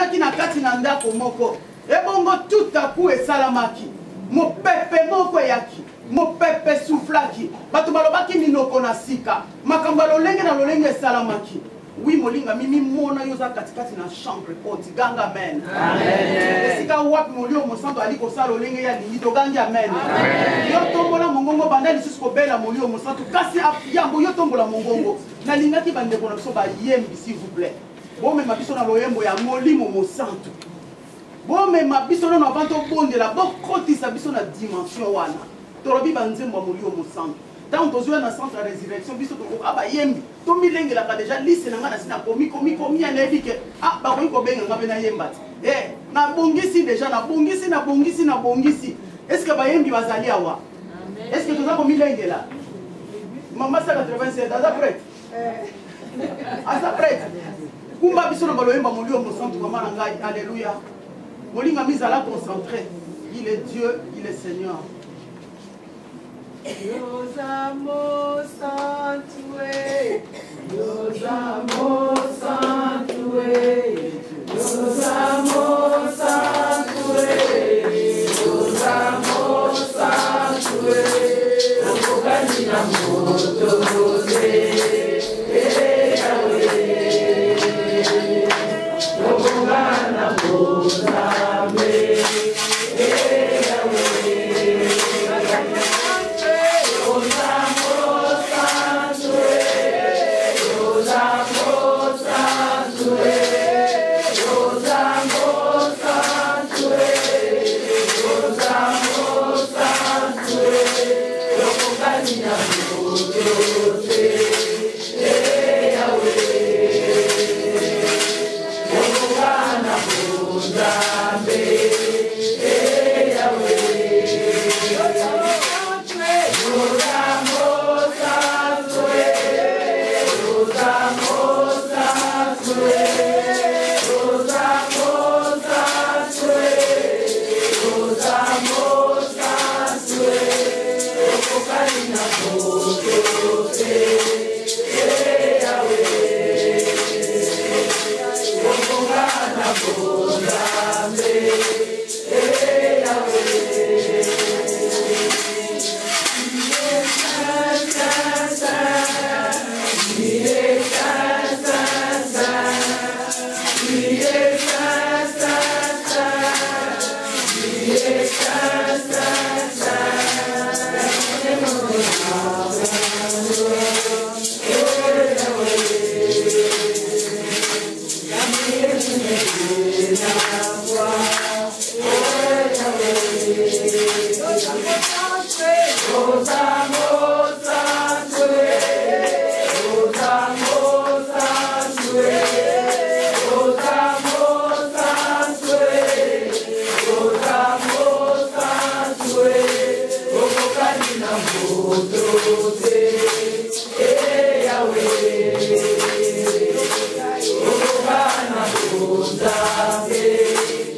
tozalaki na kati na ndako moko ebongo tout à coup esalamaki mopepe moko eyaki mopepe soufflaki bato balobaki minoko na sika makambo ya lolenge na lolenge esalamaki oui molinga mimi mona yo za katikati na chambre haute ganga amen esika wapi molio mosanto ali kosala lolenge ya lingi togangi amen yo tombola mongongo banda lisusu kobela molio mosanto kasi yambo yo tombola mongongo nalingaki bandeko na biso bayembi s'il vous plaît bomema biso na loyembo ya molimo mosanto bomema biso na avant tobondela bokotisa biso na dimension wana tolobi banzembo ya molio mosanto tant tozwa na centre de résurrection biso tokoka bayembi tomilengelaka déjà liste na nga na sina komi anayebi ke bakoki kobenga nga mpe nayemba te nabongisi déjà nabongisi est ce que bayembi bazali awa est ce que toza komilengela mama sa 87 aza prête aza prête kumba biso na baloyemba molio mosantu mama na ngai alléluia molinga mizala concentré il est Dieu il est Seigneur. Nos amos sanctués, nos amos sanctués, nos amos sanctués, nos amos sanctués, Okokanina motose, Yahweh, Okokana motame, Yahweh,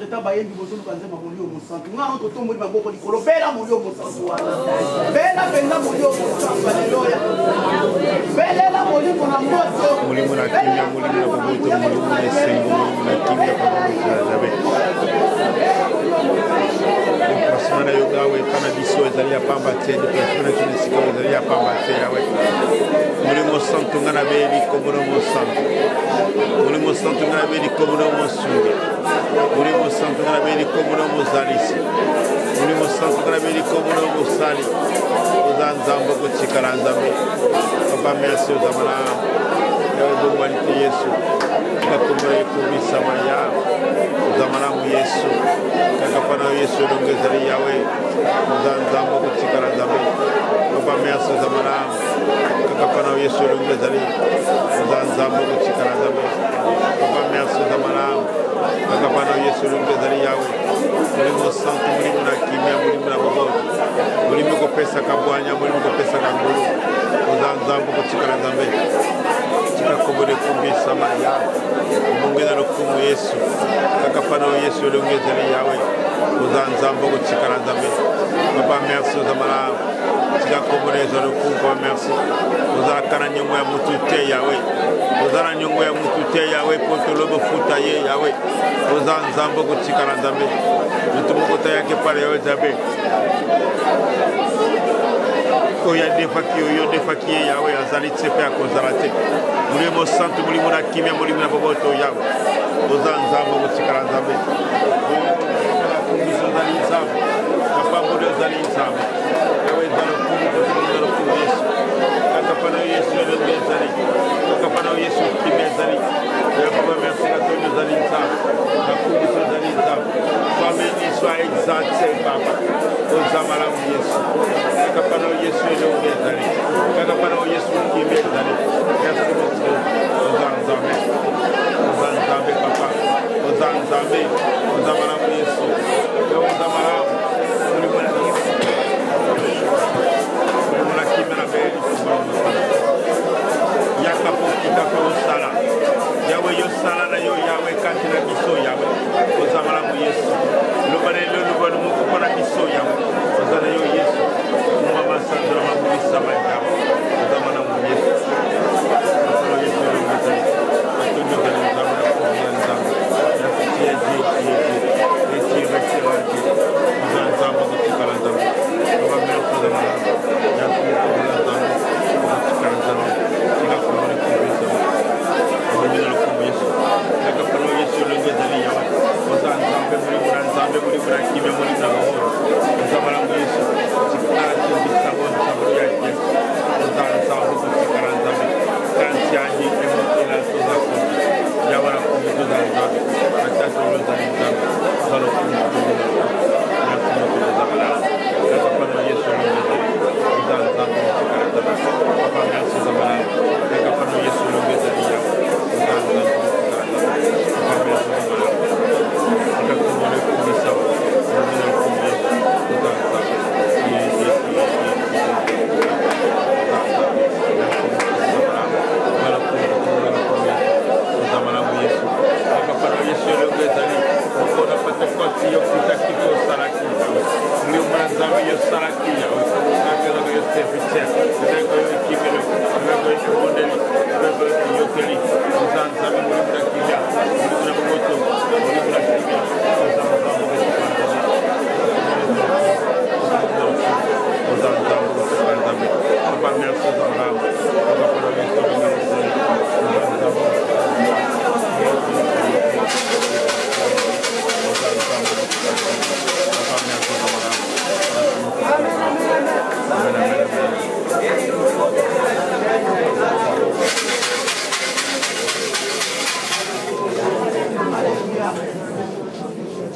entre-temps bayembi bozoluka nzemba molio mosantu nga no totomboli maboko likolo bela molio mosantu wana bela mpenza molio mosantu aleluya belela molimo na moto molimo na kimia molimo na boboto molimo na esengo molimo na kimia pamojazabe déplacement na yo gawe kana biso ezali ya pamba te déplacement na kino esika ezali ya pamba te yawe molimo santu nga na beyebi kombo na mosantu molimo santu nga na beyebi kombo na mosungi molimo santu nga na beyebi kombo na mozalisi molimo santu nga na beyebi kombo na mosali oza nzambe kotikala nzambe papa merci ozamana yawe bomwanite yesu kakombola ekobisama ya ozamana mu yesu kaka pana yesu elongo ezali yawe oza nzambe kotikala nzambe papa merci ozamana kaka pana yesu elongo ezali oza nzambe kotikala nzambe papa merci ozamana kaka pana yesu elongo ezali yawe molimo santu molimo na kimia molimo na boboto molimo kopesaka bwanya molimo kopesaka ngulu oza nzambe kotikala nzambe tika komode kumbisama ya mongena lokumu yesu kaka pana yesu elongo ezali yawe oza nzambe kotikala nzambe papa merci ozamana tika komode ezali lokumu papa merci ozalaka na nyongo ya mutu te yawe oza na nyongo ya mutu te yawe po tolobo futa ye yawe oza nzambe kotikala nzambe mutu moko tayaki pale yawe nzambe oyo adefaki oyo defaki ye yawe azali te mpe akozala te molimo santu molimo na kimia molimo na boboto yawe oza nzambe kotikala nzambe biso ozali nzambe kapamboli ozali nzambe yawe eza lokumu kotimonga lokumu yesu kaka pana yesu elongo ezali kaka pana yesu kimia ezali papa merci katoni ozali nzambe nakubiso ozali nzambe fameni soit exalté papa oza malamu yesu kaka pana yesu elongo ezali kaka pana yesu kimia ezali merci monsieur oza nzambe papa oza nzambe oza malamu yesu oza malamu molimo na kimia na beli yaka pokita pe osala yawe yosala na yo yawe kati na biso yawe oza malamu yesu loba na lelo loba moko mpona biso yawe oza na yo yesu muma masandra mabulisama yawe oza malamu yesu okolo yesu elongezali atonyokali nzambe na komia nzambe yakutieje oza nzambe kotikala nzambe oba merci oza malamu yakumokobola nzambe ozatikala nzambe tikakomone kubisama molimo na lokumu yesu kaka pana yesu elongo ezali yawe oza nzambe molimo na nzambe molimo na kimia molimo na boboto oza malamu yesu tikala tembisamo nzambe ya yesu oza nzambe kotikala nzambe kanti yangi emokela toza koti yawe na kombi toza nzambe atati oyo ozali nzambe oza lokumu tobina merci mokolo oza malamu kaka pana yesu elongo ezali oza nzambe kotikala nzambe papa merci oza malamu kaka pana yesu elongo ezali yawe oza nzambe kotikala nzambe papa merci oza malamu tika komone kubisa molimo na lokumu yesu oza nzambe yesu elongo ezali okona patekoti yokutaki tosalaki yawe molimo na nzambe yosalaki yawe nakeloko yo serviteur eleko yo ekimelo eleko yo ekibondeli eleko yo eyokeli oza nzambe molimo na kimia molimo na boboto molimo na kimia oza nzambe oza nzambe kotika nzambe papa merci oza malamu papa mpona yesu elongo ezali oza nzambe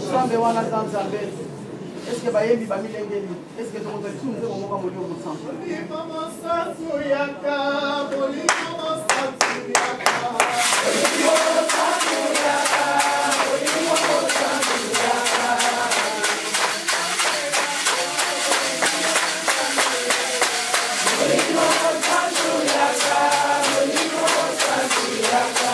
Nzambe wana za nzambe eske bayembi bamilengeli eske tokozali su nzembo moko molio mosantu molimo mosantu yaka molimo mosantu yaka molimo mosantu yaka molimo mosantu yaka molimo mosantu yaka molimo mosantu yaka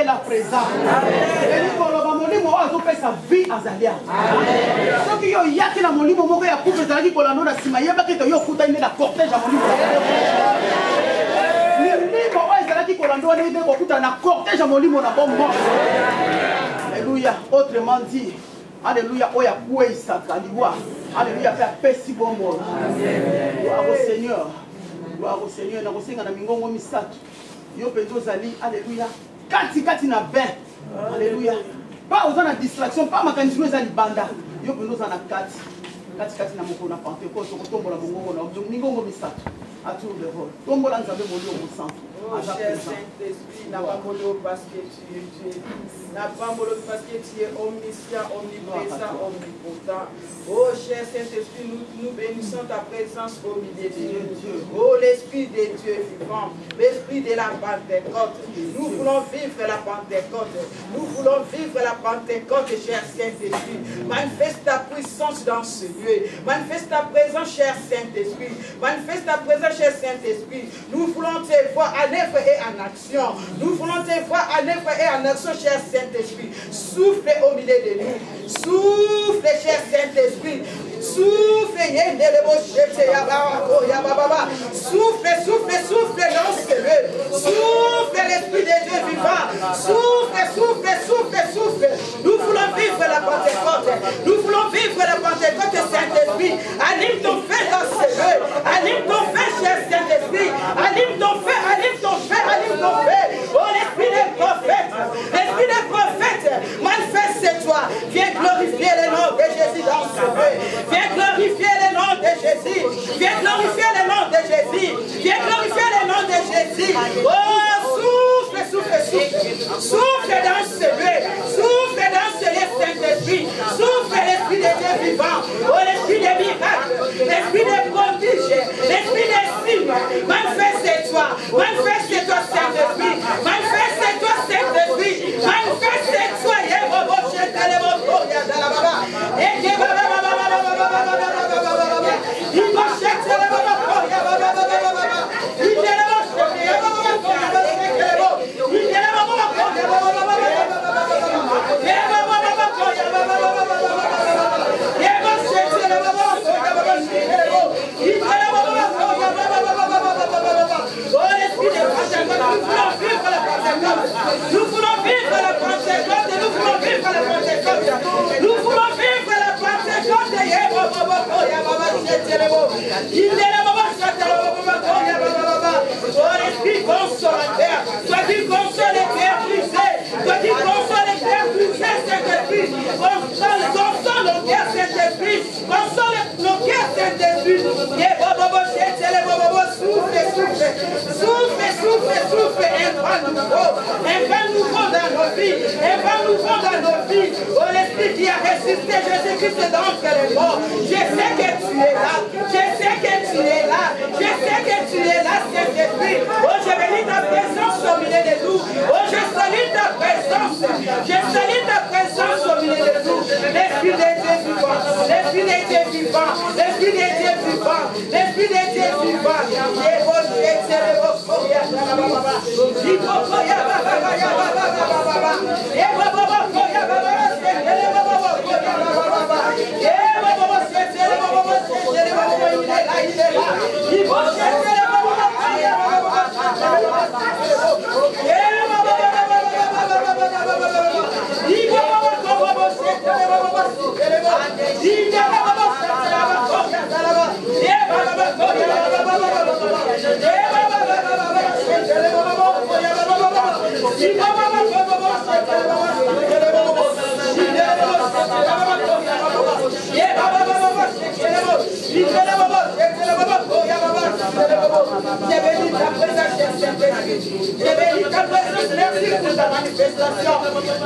est là présent. Et nous avons molimo azopesa vie azalia. Ce qui yo yaki na molimo moko ya couple ezalaki kolando na sima yebaki to yo kutani na cortège ya molimo. Molimo oyo ezalaki kolando wana ebe kokuta na cortège ya molimo na bombo. Alléluia. Autrement dit, alléluia oya kueisaka liwa. Alléluia pe apesi bombo. Gloire au Seigneur. Gloire au Seigneur. Na kosenga na mingongo misato. Yo penzo zali alléluia. Kati na bain. Alléluia. Pas aux na distraction, pas makanisi za libanda. Yo penzo za na kati na moko na Pentecôte ko tombola mongongo na mingongo misato. À tour de rôle. Tombola nzambe molio au centre. Oh cher Saint-Esprit, n'a pas molo parce que tu es Dieu. N'a pas molo parce que tu es omniscient, omniprésent, omnipotent. Oh cher Saint-Esprit, nous bénissons ta présence au milieu de nous. Oh l'Esprit de Dieu vivant, l'Esprit de la Pentecôte. Nous voulons vivre la Pentecôte. Nous voulons vivre la Pentecôte, cher Saint-Esprit. Manifeste ta puissance dans ce lieu. Manifeste ta présence, cher Saint-Esprit. Manifeste ta présence, cher Saint-Esprit. Nous voulons te voir à l'œuvre et en action. Nous voulons te voir à l'œuvre et en action, cher Saint-Esprit. Souffle au milieu de nous. Souffle, cher Saint-Esprit. Souffle, souffle dans ce lieu. Souffle l'Esprit de Dieu vivant. Souffle. Nous voulons vivre la Pentecôte. Nous voulons vivre la Pentecôte, Saint-Esprit. Anime ton feu dans ce lieu. Anime ton feu, cher Saint-Esprit. Anime ton feu. Oh, l'Esprit des prophètes, manifeste-toi. Viens glorifier le nom de Jésus dans ce lieu. Viens glorifier le nom de Jésus. Oh, souffle dans ce lieu. Saint-Esprit. Souffle l'Esprit de Dieu vivant. Oh, l'Esprit des miracles, l'Esprit des prodiges, l'Esprit des signes. Manifeste-toi, Saint-Esprit. Manifeste-toi, Saint-Esprit. Manifeste-toi, nous voulons vivre la Pentecôte, nous voulons vivre la Pentecôte, nous voulons vivre la Pentecôte. Oh, l'Esprit consolateur, toi tu consoles les cœurs brisés, toi tu consoles les cœurs brisés, Saint-Esprit, console nos cœurs, Saint-Esprit, console nos cœurs, Saint-Esprit. Souffle, un vent nouveau dans nos vies, Oh, l'Esprit qui a ressuscité Jésus-Christ d'entre les morts, je sais que tu es là, Saint-Esprit. Oh, je bénis ta présence au milieu de nous. Oh, je salue ta présence au milieu de nous. L'Esprit de Dieu vivant, l'Esprit de Dieu vivant. J'ai béni ta présence, merci pour ta manifestation.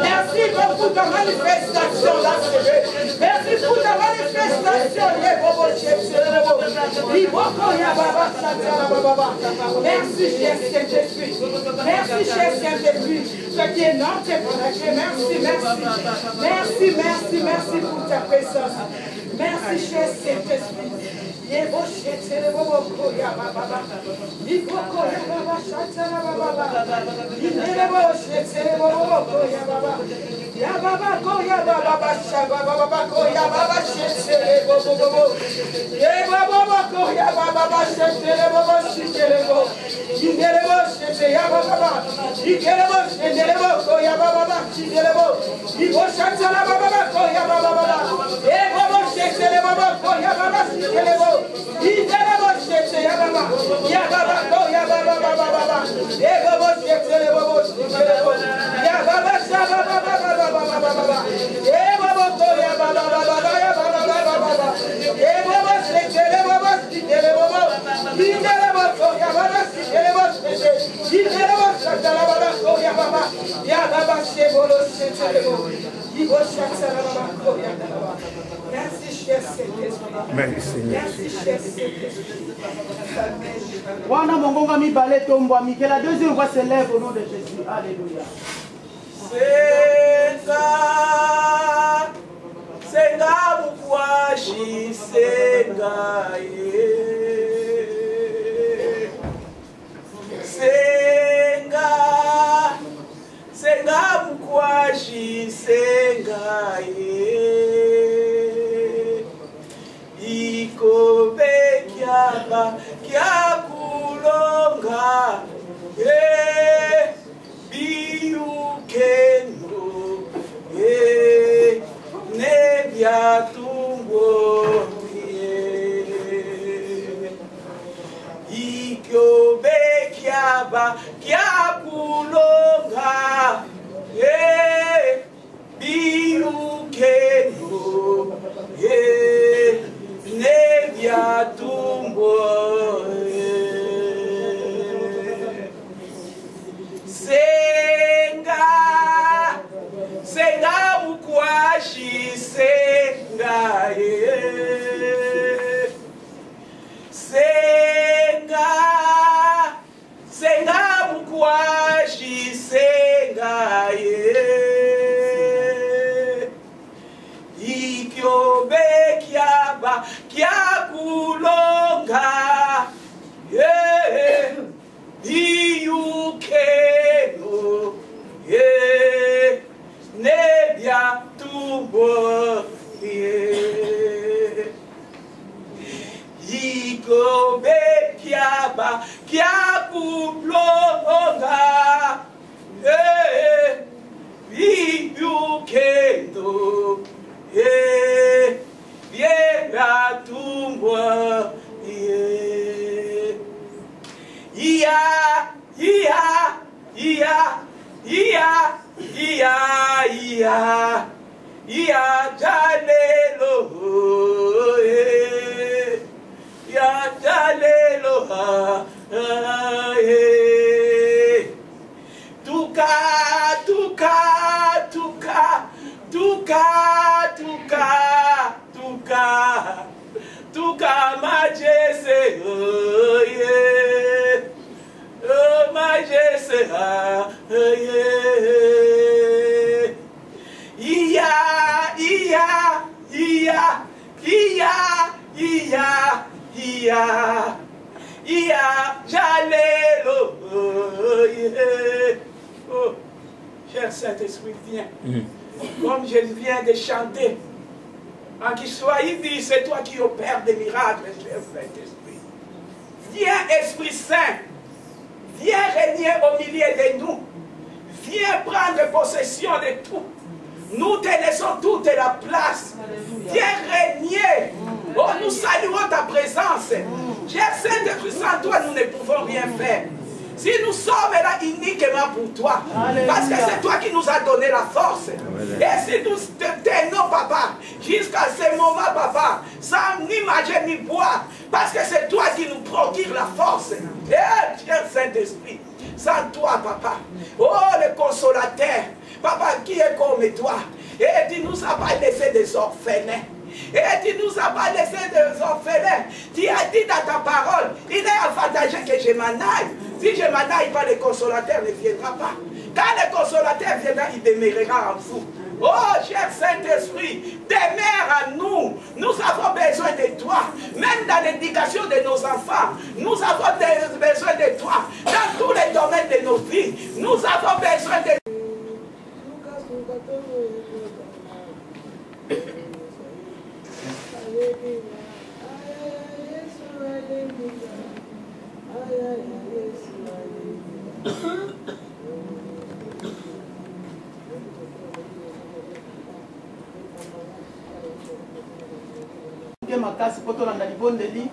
Merci pour ta manifestation là. Merci pour ta manifestation. Merci cher Saint-Esprit. Ce qui est notre projet. Merci pour ta présence. Merci cher Saint-Esprit. Merci Seigneur. Wana mongonga mi balé tombo mi que la deuxième voix s'élève au nom de Jésus. Alléluia. Senga mukwashi senga senga mukwashi senga ikobe kyaba kyakulonga biyukendo nebyatumbo ikobe kyaba kyakulonga biyukendo nebyatumbo senga mukwashi senga senga mukwashi senga ikyobe kyaba kyakulonga iyukeno nebya tumbo ikobe kyaba kyakulonga iyukeno nebya tumbo Tuka majese majese jalelo. Oh, cher Saint-Esprit, viens. Comme je viens de chanter, en qui soit dit, c'est toi qui opères des miracles, cher Saint-Esprit. Viens, Esprit Saint, viens régner au milieu de nous. Viens prendre possession de tout. Nous te laissons toute la place. Viens régner. Oh, nous saluons ta présence. Cher Saint-Esprit, sans toi, nous ne pouvons rien faire. Si nous sommes là uniquement pour toi, parce que c'est toi qui nous as donné la force. Et si nous te tenons, papa, jusqu'à ce moment, papa, sans ni manger ni boire, parce que c'est toi qui nous procure la force. Et cher Saint-Esprit, sans toi, papa, oh le consolateur, papa, qui est comme toi, et tu nous as pas laissé des orphelins. Et tu nous as pas laissé des orphelins. Tu as dit dans ta parole, il est avantageux que je m'en aille. Si je m'en aille pas, le consolateur ne viendra pas. Quand le consolateur viendra, il demeurera en vous. Oh, cher Saint-Esprit, demeure à nous. Nous avons besoin de toi. Même dans l'éducation de nos enfants, nous avons besoin de toi. Dans tous les domaines de nos vies, nous avons besoin de toi. Makasi poto landa libondeli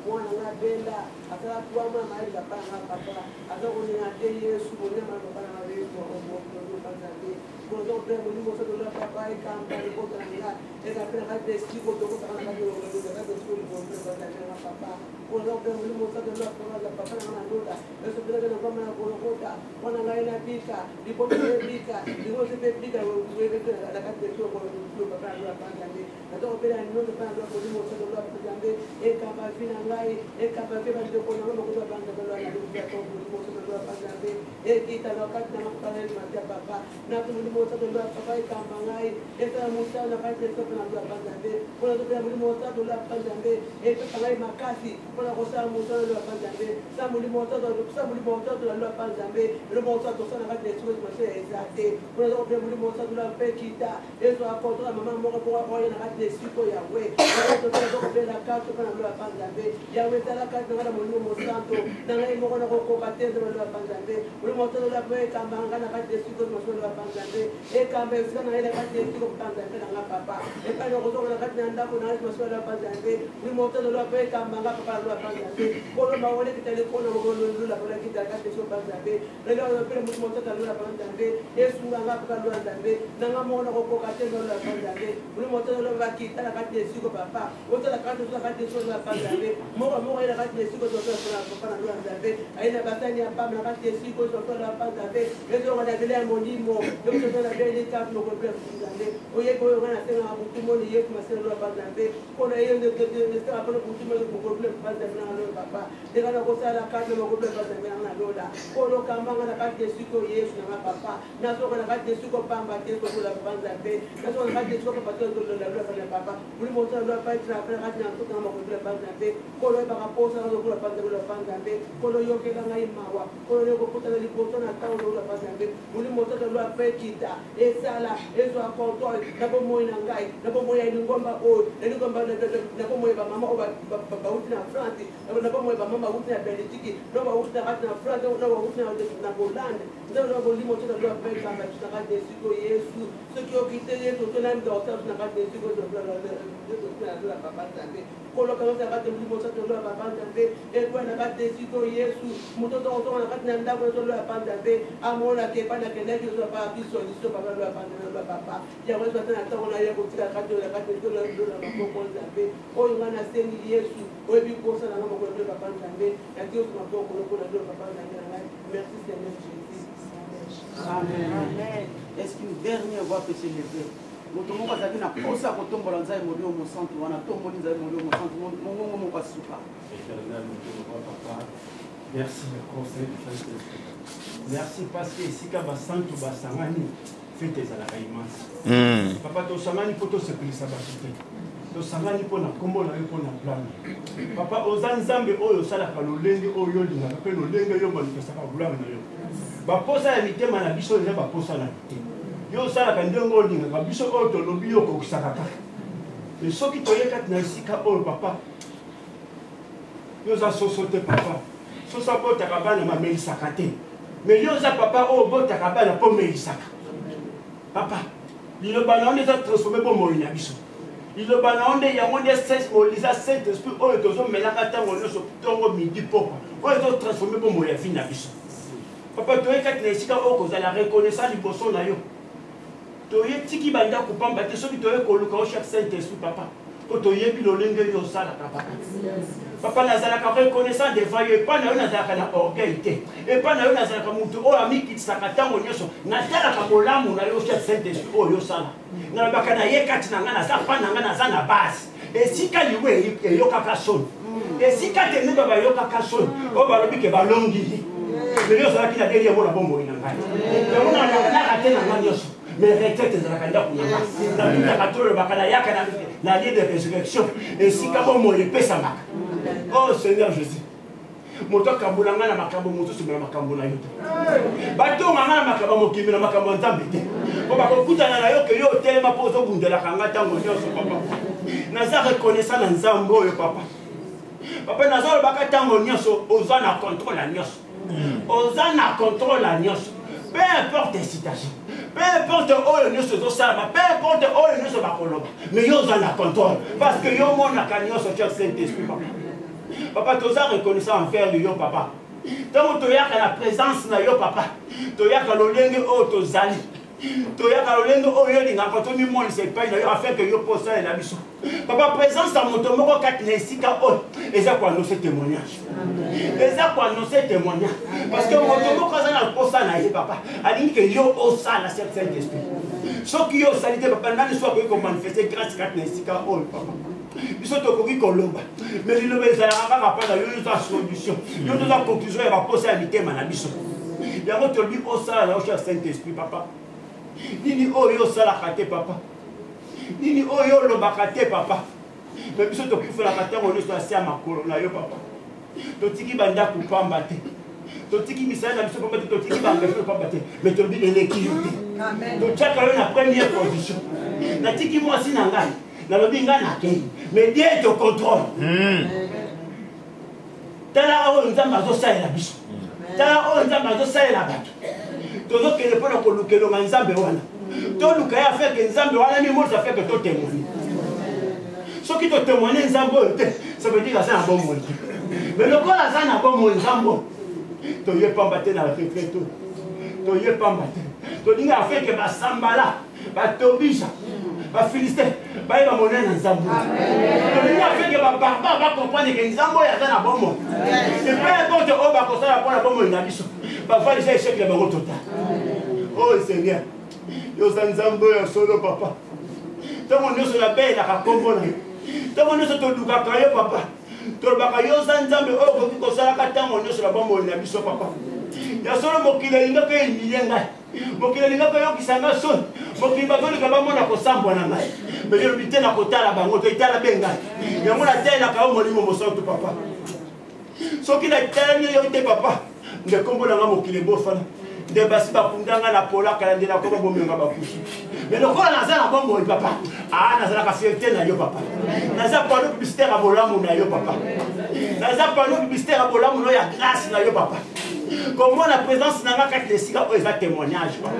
mwana nga benda akala tuama mahali kapana nga papa akakoni na te Yesu bonema papa na Yesu obo obo panzande kozo pe mo mo so do papa e kamba e ko tanga e ka pena ka desti ko to ko tanga ka yo ko do ka do ko ko panzande na papa kozo pe mo mo so do papa na ndoda eso pena na mama na ko kota mwana nga ina pika lipo pe pika lipo se pe pika we pe na ka desti ko do papa na panzande na to pe na no to pa do ko mo so do panzande e kamba fina e capable de connaître le gouvernement de la République de la Panzambe et qui est alors quand on parle de papa n'a tout le monde de la papa et Kambangai et ça moussa n'a pas été sur la Panzambe pour le gouvernement de la Panzambe et que pareil Makasi pour la rosa moussa de la Panzambe ça me monte de la Panzambe le montant de ça n'a pas été sur le marché exacté pour le gouvernement de la Pekita et ça apporte la maman mort pour avoir une rate de sucre Yahweh et la carte pour la Panzambe Yahweh la carte de la Monument Santo dans les mots de Rocopaté de la Panzambe, le montant de la paix, Kambanga, la carte de sucre de la Panzambe, et Kambé, la carte de sucre de Panzambe dans la papa, et pas le retour de la carte d'Anda pour la Panzambe, le montant de la paix, Kambanga, papa de la Panzambe, pour le Maoué qui téléphone au la qui la carte de sucre de Panzambe, le montant de la Panzambe, et sous la Panzambe, dans la mort de Rocopaté de la Panzambe, le montant de la qui la carte de sucre papa, autant la carte de la Panzambe, mort et la carte de sucre de la Panzambe, aina batani ya pam na kati siko zoto la Panzambe ezo ngana vile monimo ndio na vile kapu no problem Panzambe oye ko ngana tena abutumo ni yetu maselo la Panzambe kona hiyo ndio ndio hapo kutumo ni problem Panzambe na leo papa ndika na kosa la kati no problem Panzambe na loda kono kambanga na kati siko Yesu na papa na so na kati siko pamba keso la Panzambe na so na kati siko pato la papa muri moto la pa tra pa kati na to kama problem Panzambe kono ba kaposa na la Panzambe kono yo que la mawa kono yo ko tala lipoto na tawo la Panzambe muli moto de la pekita esala ezo akonto na bomo ina ngai na bomo ya ngomba o na ngomba na bomo ya mama o ba uti na France na bomo ya mama uti na Belgique no ba uti na France no ba uti na Holland ndio bo limoto de la pekita na tsaka de siko Yesu ce qui okite Yesu to na ndo ta na ka de siko de la Panzambe kono ka ta ka de limoto de la Panzambe e kwa na ka de siko Yesu mutoto na kati na ndako to la Panzambe amona ke pana ke ndaki zo pa biso liso pa la Panzambe papa ya wewe tena taona yeye kutika kati to la Panzambe o ngana sengi Yesu o bi ko sana na ko la Panzambe ya Dieu ma ko ko la Panzambe na merci Seigneur Jésus. Amen. Amen. Est-ce qu'une dernière voix peut s'élever? Moto moko azaki na posa kotombola nzai molio mo centre wana tomboli nzai molio mo centre mongo mo pasuka. Merci le conseil du Saint-Esprit. Merci parce que ici quand basantu basangani fête ezalaka immense. Papa to sangani poto sepelisa basite. To sangani pona kombo na yo pona plan. Papa ozanzambe oyo salaka lolenge oyo lingaka pe lolenge yo manifestaka gloire na yo. Baposa ya mitema na biso eza baposa na te. Yo salaka ndenge olingaka biso oyo tolobi yo kokisaka kaka. Mais soki toyekati na esika oyo papa yo za sosote papa. Sosa botaka bana mamelisaka te. Mais yo za papa oyo botaka bana po melisaka. Papa, liloba na onde za transformer bo moyo na biso. Liloba na onde ya onde Molisa Saint-Esprit oyo tozo melaka tango nyonso tongo midi poko. Oyo to transformer bo moyo ya vie na biso. Papa toyekati na esika oyo kozala reconnaissant liboso na yo. Toyetiki banda kupamba te soki toye koluka o chaque Saint-Esprit papa. Po toyebi lolenge yo sala papa. Papa nazalaka reconnaissant devant yo epa na yo nazalaka na orgueil te epa na yo nazalaka mutu oyo amikitisaka ntango nyonso natalaka molamu na yo chaque Saint-Esprit oyo yosala nalobaka na ye kati na ngai naza pa na ngai naza na base Et si quand il y a cacason, et si quand il y a cacason, on va le dire que balongi. Mais il y a qui a derrière moi la bombe in angai. Mais on a raté la manioche. Mais retraite de la candidat pour la contrôle le bacana yaka la ligne de résurrection. Et si quand on me paie sa marque. Oh Seigneur Jésus. Moto kabulanga na makambo moto sumela makambo na yote. Bato nganga na makambo mokimi na makambo nzambe te. Po ba kokutana na yo ke yo telema pozo bundela kanga tango nyonso papa. Naza reconnaissant na nzambe oyo papa. Papa naza baka tango nyonso oza na contrôle la nyonso. Oza na contrôle la nyonso. Peu importe les situations. Peu importe oyo nyonso zo sala, peu importe oyo nyonso bakoloba. Mais yo oza na contrôle parce que yo mona ka nyonso cher Saint-Esprit papa. Papa, tu as reconnaissant envers le yo papa. Tant que tu as la présence de yo papa, tu as le lenge o to zali. Tu as le lenge o yo linga quand tu m'as dit c'est pas il a fait que yo poste la mission. Papa, présence dans mon tomoko kat nesika o. Et ça quoi nous ce témoignage. Et ça quoi nous ce témoignage. Parce que mon tomoko ça na poste na ye papa. A dit que yo o ça la Saint-Esprit. Ce qui yo salité papa n'a soit que manifester grâce kat nesika o papa. Ils sont au courrier Colomba. Mais ils ne veulent pas faire la solution. Ils ont la conclusion et la possibilité de l'habitation. Il y a un autre lui au salaire, là, au cher Saint-Esprit, papa. Nini o yo sala kate papa. Nini o yo lo bakate papa. Mais ils sont au courrier la kate, on est sur la sienne à Colomba, yo papa. Totiki banda kupamba te. Totiki misala na biso papa, totiki banda kupamba te. Mais tu dis l'équilibre. Amen. Donc tu as quand même la première position. Na tiki moi si nangai. Mais Dieu est au contrôle. Tala o nzamba zo sa la biso. Tala o nzamba zo sa la bato. Tozo que le pona ko lukelo nzambe wana. To luka ya fait que nzambe wana mi mo ça fait que to témoigner. Ce qui te témoigner nzambe ça veut dire que c'est un bon monde. Mais le corps ça na bon monde nzambe. To yé pas battre na retraite. To yé pas battre. To dinga fait que ba sambala, ba tobisha. Va Philistin, va y avoir un ensemble. Le a fait que ma barbare va comprendre que Nzambo est un bon mot. Et peu importe où va construire la bonne mot, il va faire les échecs de mon total. Oh Seigneur, yo Nzambo est solo papa. Tout le monde est sur la paix, il a combo. Tout le monde est sur le Luka papa. Tout le monde est sur Nzambo, oh, qui construit la carte, on est sur la bonne mot, il a biso papa. Il y a solo mon qu'il a une million. Mokile linga yo kisanga son mokili bazoli ka bamona ko sambwa na ngai mais yo bité na kotala bango to itala benga ya mona tela ka o molimo mosantu papa soki na tela yo te papa nde kombo na mokile bofana de basi ba kundanga na pola kala ndela ko bomenga ba kushi mais le kola na za na bombo papa ah na za ka fierté na yo papa na za pa no publicité ka bolamu na yo papa na za pa no publicité ka bolamu no ya grâce na yo papa. Comment la présence n'a pas qu'à sika oh ça témoignage papa.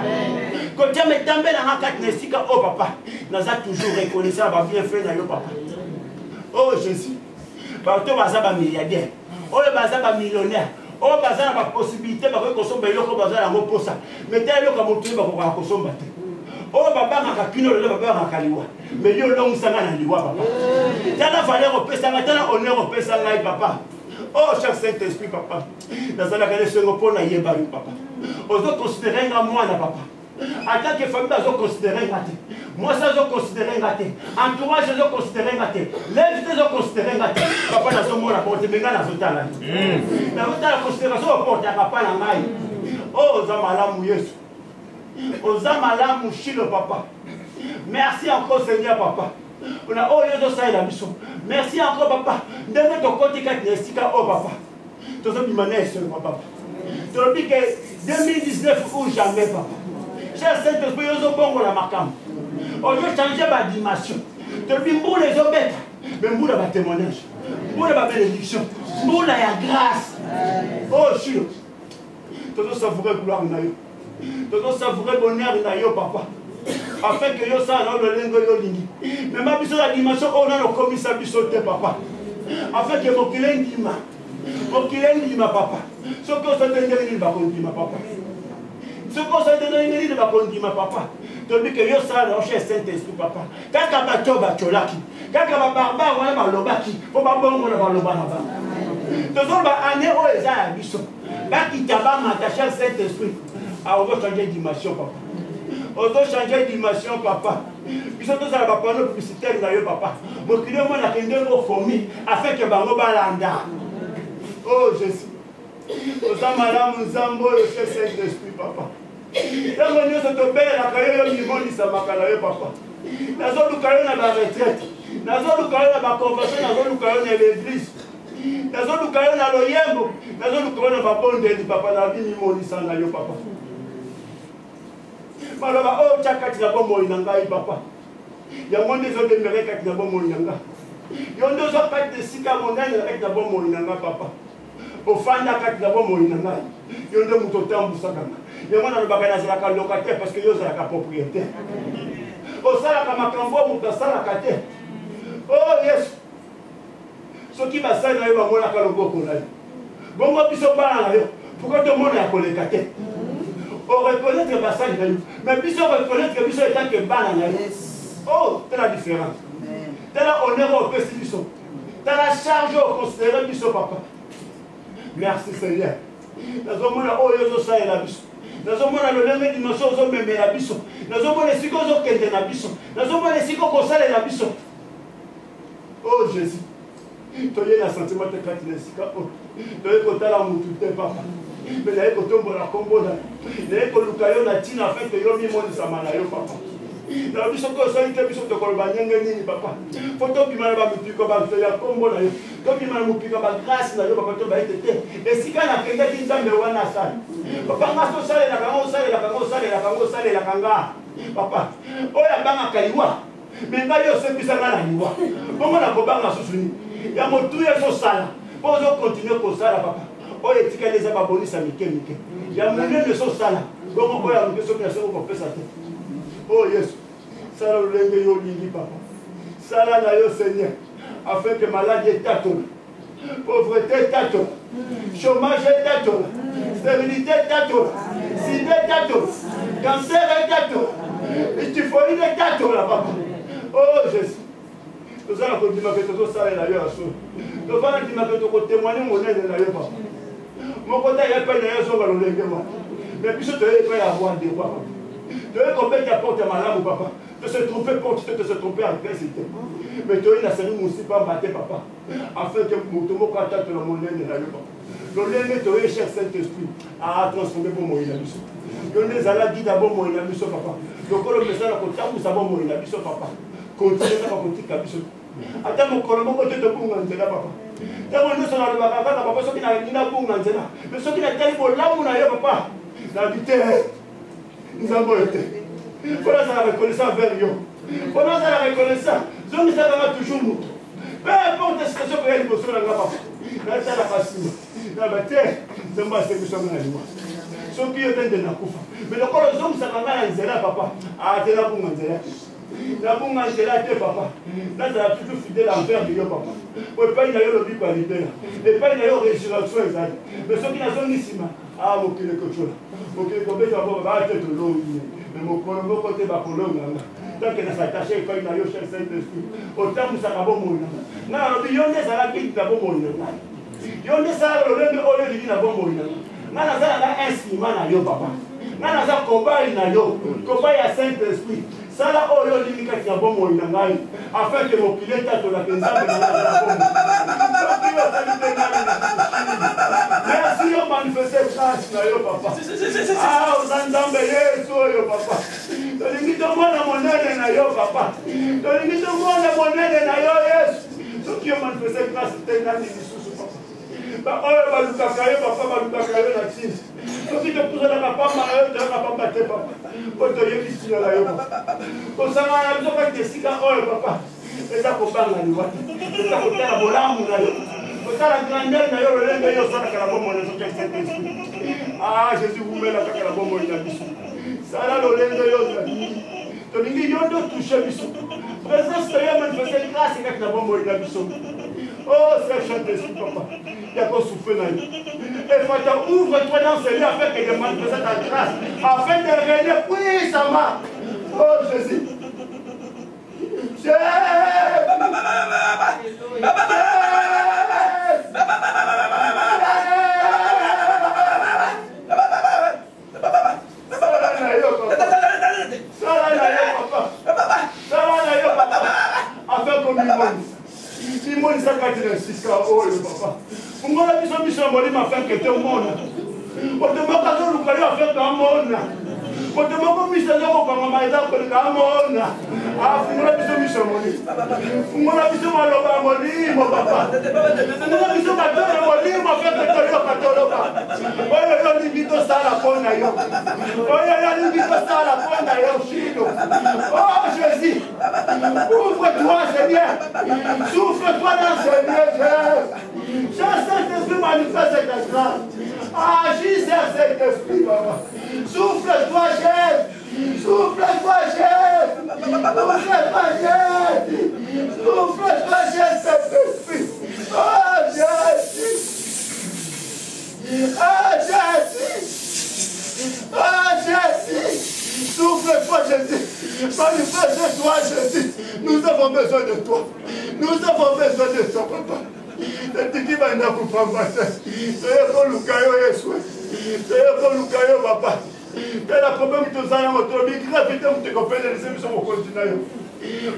Quand tu me tombé dans la carte sika oh papa, nous a toujours reconnaissant va bien fait na yo papa. Oh Jésus. Ba to baza ba milliardaire. Oh baza ba millionnaire. Oh baza na ba possibilité ba ko somba eloko baza na moposa. Mais tel eloko motu ba ko somba te. Oh baba na kakino le baba na kaliwa. Mais yo long sanga na liwa papa. Tala valeur au pesa tala honneur au pesa ngai papa. Oh, cher Saint-Esprit, papa. Dans la galère, papa. On doit considérer moi, papa. En tant que famille, on doit considérer moi, ça, je dois considérer entourage, je dois considérer l'invité, je dois considérer papa, dans ce monde, on te met dans la considération, on porte à papa, la maille. Oh, Zamalam, Yesu. Oh, Zamalam, Chilo, papa. Merci encore, Seigneur, papa. On a oh la mission. Merci encore papa. De notre côté oh papa. Tu as mis papa. Tu as dit que 2019 ou jamais papa. Cher Saint-Esprit, ils ont bon la marquant. On doit changer ma dimension. Tu as dit pour les obètes. Mais pour la témoignage. Pour la bénédiction. Pour la grâce. Oh Chilo. Tu dois savourer gloire na yo. Tu dois savourer bonheur na yo papa. Afin que yo ça dans le lingo yo lingi. Mais ma biso la dimension on a le commissaire biso te papa. Afin que mon kilendima. Mon kilendima papa. Ce que ça te donne ba kondima papa. Ce que ça te donne ba kondima papa. Tu dis que yo ça dans cher Saint-Esprit papa. Kaka ba toba cholaki. Kaka ba barbare wana ba lobaki. Fo ba bongo na ba loba na ba. Tozo ba année o eza biso. Ba kitaba ma ta cher Saint-Esprit. Ah on va changer dimension papa. On doit changer de dimension, papa. Ils sont tous à la papa, nos publicitaires, papa. mokili omona kendenge ofomi afin ke bango balanda. Oh Jésus, oza malamu nzambe oyo che Saint-Esprit papa. Ntango nyonso tobelelaka yo yo mimonisamaka na yo papa. Nazoluka yo na baretraite, nazoluka yo na baconvention, nazoluka yo na l'église, nazoluka yo na loyembo, nazoluka yo na babondeli papa na bi mimonisa na yo papa. Maloba oyo tia kati na bomoi na ngai papa. Yango nde ezodemere kati na bomoi na ngai. Yo nde ozwa kati esika monene kati na bomoi na ngai papa. Ofanda kati na bomoi na ngai. Yo nde moto otambusaka nga. Yango nalobaka nazalaka locataire parce que yo ozalaka propriétaire. Osalaka makambo oyo moto asalaka te. Oh Yesu, soki basali na yo bamonaka loboko na yo, bongo biso bana na yo pourquoi tomona ya koleka te? Reconnaître basali na yo, mais biso reconnaître biso etant que bana na yo. Oh, c'est la différence. C'est la honneur au pesi biso. C'est la charge au considérer biso papa. Merci Seigneur. Nazomona oyo ozosalela biso. Nazomona lolenge dimension ozomemela biso. Nazomona esika ozokende na biso. Nazomona esika okosalela biso. Oh Jésus, toye na sentiment te kati na esika oyo. Toye kotala mutu te papa. Mais naye kotombola kombo na yo. Naye koluka yo na ntina afin ke yo mimonisama na yo papa. Na biso ko osali te biso tokoloba ndenge nini papa. Fo tobima na bamipiko ya kombo na yo. Tobima na mopiko bagrâce na yo papa to baite te. Esika nakendaki nzambe wana asali. Papa nga tosalelaka ngo osalelaka ngo osalelaka ngo osalelaka nga. Papa oyo abangaka liwa. Mais ngai osepisa nga na liwa. Bongo nakobanga susu nini. Ya motu ezosala. Po ozokontinue kosala papa. Oyo etikali eza babonisa mike mike. Ya monene ezosala. Bongo oyo aluki soki nasengo kopesa te. Oh Yesu, sala lolenge yo lingi papa. Sala na yo Seigneur, afin que maladie étatone, pauvreté étatone, chômage étatone, stérilité étatone, sida étatone, cancer étatone, typhoïde étatone papa. Oh Jésus, nous allons continuer que tout ça est là yo aso. Nous allons continuer que témoigner mon aide na yo papa. Mon côté il pas na yo so lolenge moi. Mais puis je te vais pas avoir des voix. Tu veux qu'on mette la porte à malade ou papa? De se tromper porte, de se tromper en crécité. Mais tu as une aussi pas battre papa. Afin que mon tomo kata te la monnaie de la papa. Le tu es cher Saint-Esprit à transformer pour moi il a mis. Le les ala dit d'abord moi il a mis papa. Donc le message à côté vous savez moi il a mis papa. Continue à continuer kabiso. Ata mon kolombo ko te bunga nzela papa. Tamo nous na ba kaka papa soki na ina bunga nzela. Mais soki na tali bo lamu na yo papa. La vitesse. Nous avons été. Voilà ça la reconnaissance vers yo. Voilà ça la reconnaissance. Zone ça va toujours nous. Peu importe la situation que elle pose sur la papa. Là ça la facile. Là bah tiens, c'est moi c'est que ça m'a dit. Ceux qui ont été dans kufa. Mais le corps zone ça va nzela papa. Ah t'es là pour nzela. La pour nzela te papa. Là ça va toujours fidèle envers yo papa. Pour pas il y a le but qualité là. Et pas il y a résurrection exact. Mais ceux qui n'a zone ici ah mon kile kochola. Mon kile kobe tu vas pas être long. Mais mon kolongo côté ba kolonga. Donc na s'attacher quand il a yo cher Saint-Esprit. Autant ça va bon mon. Na lo bi yonde ça la ki ta bon mon. Yonde ça lo le ole li na bon mon. Na na ça na instrument na yo papa. Na na ça combat na yo. Combat ya Saint-Esprit. Sala oyo limika kia bomo inangai afin que mon pilote to la penza merci on manifester grâce na yo papa ah uzandambe Yesu yo papa tolingi to mona monene na yo papa tolingi to mona monene na yo Yesu soki yo manifester grâce tena ni lisusu papa ba oyo balukaka yo papa balukaka yo na tini soki te kuzala ka pamba na yo te ka pamba te papa oto yebisi na yo papa kosanga na biso kati esika oyo papa eza kobanga liwati eza kotala bolamu na yo kotala grandeur na yo lolenge yo osalaka na bomoi na soki Saint-Esprit ah Jésus vumela kaka na bomoi na biso sala lolenge yo ozali tolingi yo nde otouche biso présence na yo manifeste grâce kati na bomoi na biso oh Saint-Esprit papa ya kosouffle na yo Fata, ouvre-toi dans ce lieu afin que je manifeste ta grâce, afin de régner puissamment. Oh Jésus. Jésus. Afin qu'on lui montre. kati na sika oyo papa fungola biso biso molimo afin que tomona otomaka zoluka yo afin kamona otomaka miso ezokokanga maeza koleka amona fungola biso molimo fungola biso maloba ya molimo papa fungola biso katolo molimo afin que toyoka toloba oyo yolingi tosala mpo na yo oyo yolingi tosala mpo na yo shino oh Jésus ouvre-toi Seigneur souffle-toi dans Seigneur Jésus Saint-Esprit manifeste ta grâce agis sur cet esprit papa souffle-toi Jésus souffle-toi Jésus souffle-toi Jésus souffle-toi Jésus Saint-Esprit oh Jésus oh Jésus oh Jésus souffle-toi Jésus manifeste-toi Jésus nous avons besoin de toi nous avons besoin de toi papa Tiki banda kupamba sasa luka yo Yesu luka yo papa tela problème tozana moto bi gravité mutekopenda lise biso mokontina yo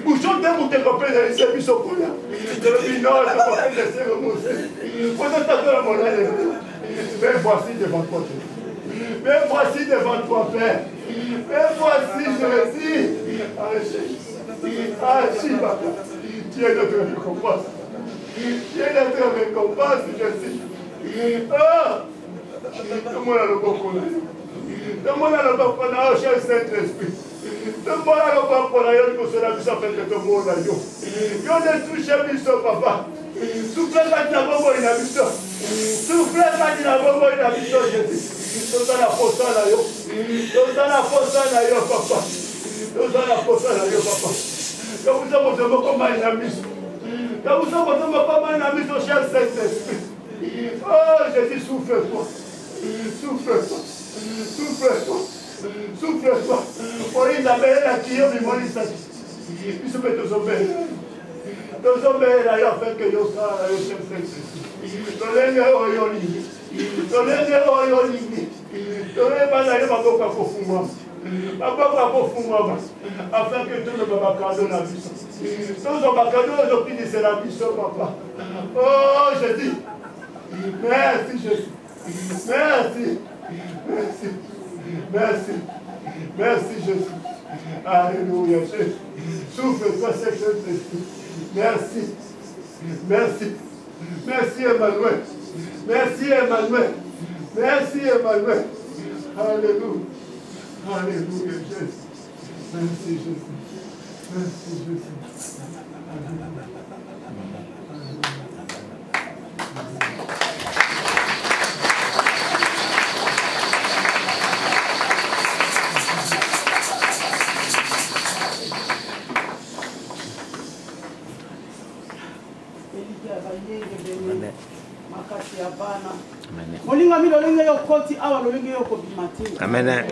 bouchon de mutekopenda lise biso kula de binol de kopenda lise mo faut t'attendre la monnaie mais voici devant toi mais voici devant toi Père mais voici Jésus agis papa tu es notre récompense tu es notre récompense Jésus tomona loboko na yo tomona loboko na yo cher Saint-Esprit tomona loboko na yo liboso na biso afin que tomona yo yo netouche biso papa souffle kati na bomoi na biso souffle kati na bomoi na biso Jésus tozala posa na yo tozala posa na yo papa tozala posa na yo papa tobuza moto moko mai na biso tobuza moto moko mai na biso cher Saint-Esprit oh Jésus souffle-toi souffle-toi souffle-toi souffle-toi olinda belela kiyo bimonisaki biso mpe tozobelela yo afin que yosala yo cher Saint-Esprit tolenge oyo olingi tolenge oyo olingi toyebana yo baboka kofungwama baboka kofungwama afin que toloba bakado na biso tozwa bakado ozokidisela biso papa oh Jésus merci Jésus merci merci merci merci Jésus alléluia Jésus souffle-toi Saint-Esprit merci merci merci Emmanuel merci Emmanuel merci Emmanuel alléluia alléluia Jésus merci Jésus merci Jésus molinga mi lolenge yo koti awa lolenge yo kobima te amen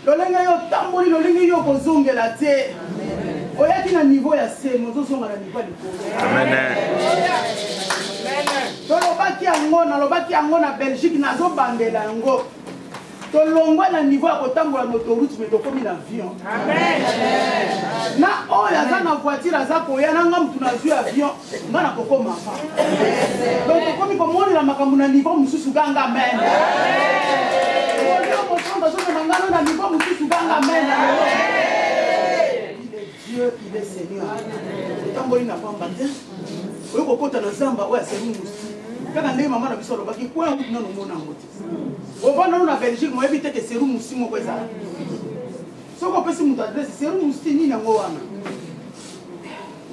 lolenge yo tamboli lolenge yo kozongela te oyaki na niveau ya se mozozonga na niveau ya likolo amen tolobaki yango na Belgique nazobandela yango tolongwa na niveau ya kotambola na autoroute me tokomi na avion na oyo aza na voiture aza koya nanga mutu nazwi avion nga na kokomaka donc tokomi komonela makambo na niveau mosusu ganga amen olio motonda azomema ngano na niveau mosusu ganga amen il est Dieu il est Seigneur otamboli na pamba te oyo kokota na zamba oyo aseli mosusu kaka ndenge mama na biso alobaki kwea kutu nano omona yango te ovanda no na Belgique moyebi te ke seru musi moko ezala soki opesi moto adresse seru musi nini yango wana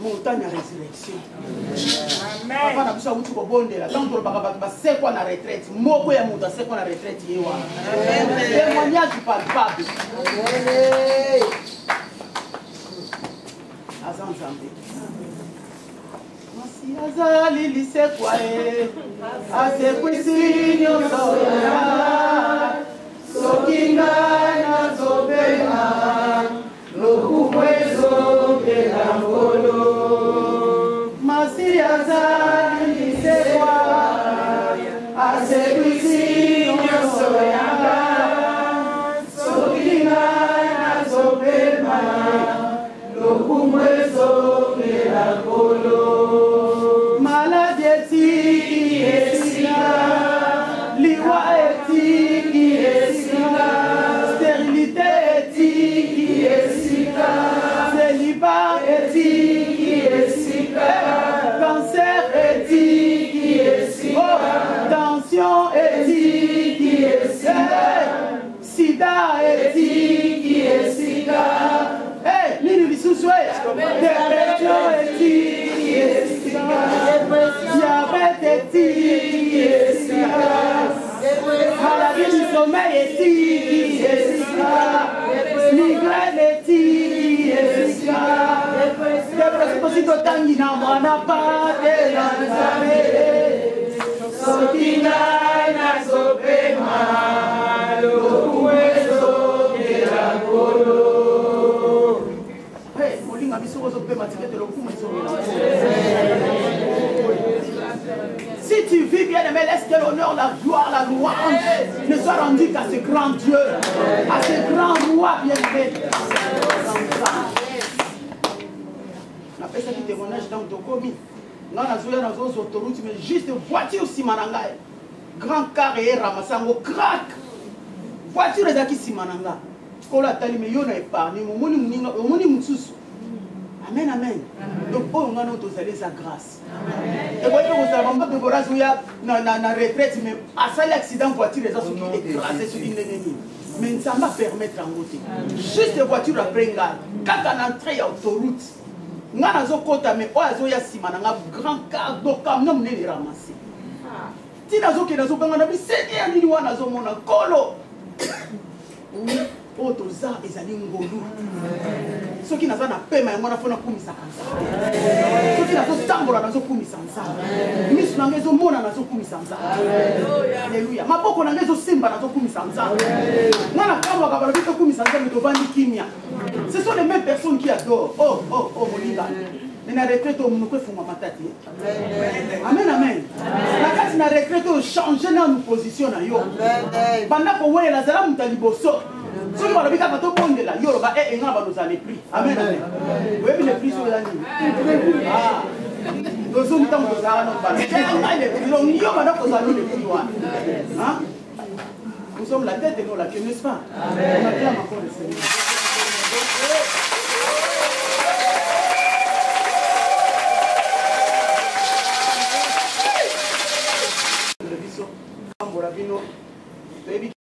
montagne ya résurrection papa na biso awuti kobondela ntango tolobaka bato basekwa na retraite moko ya moto asekwa na retraite ye wana témoignage palpable aza nzambe masi azali lisekwa ye asekwisi nyonso ya soki ngai nazobela lokumu ezokela ngolo masi azali lisekwa asekwisi nyonso yanga soki ngai nazobela lokumu ezokela tiki esika migraine tiki esika depresi totangi na mwana pate na nzambe soki ngai nazopema lokumu ezokela kolo molinga biso ozopema tikete lokumu ezokela. Si tu vis bien aimé, laisse que l'honneur, la gloire, la louange ne soit rendue qu'à ce grand Dieu, à ce grand roi bien aimé. On appelle ça du témoignage dans le commis. Non, on a dans les autoroutes, mais juste voiture Simananga. Grand car et ramassango, crack. Voiture les acquis Simananga. Quand la tali mais yon a épargné, mon moni moussous. Amen, amen. Donc, on a notre sa grâce. Et voyez, vous savez, on va na retraite, mais à ça, l'accident voiture, les autres sont écrasés sur l'ennemi. Mais ça va permettre en route. Juste les voitures après, quand on entre à l'autoroute, on a un côté, mais on a un grand car, donc on a les ramasser. Si on a un Seigneur, il y a un colo. Otoza ezali ngolu soki naza na pema yango nafona kumisa kanza soki nazotambola nazokumisa nzambe miso nange ezomona nazokumisa nzambe aleluya maboko nange ezosimba nazokumisa nzambe mwana kambwaka balobi tokumisa nzambe tovandi kimia. Ce sont les mêmes personnes qui adorent. Oh molinga na retraite omunoko efungwa matati. Amen, amen. Na kati na retraite ochanger na position na yo banda kowelela zala mutu liboso. Si vous avez un peu de la Yoruba et un peu de prix. Amen. Vous avez les prix sur la ligne. Ah. Nous sommes dans le salon. Nous sommes la tête et nous la queue, n'est-ce pas? On acclame encore le Seigneur.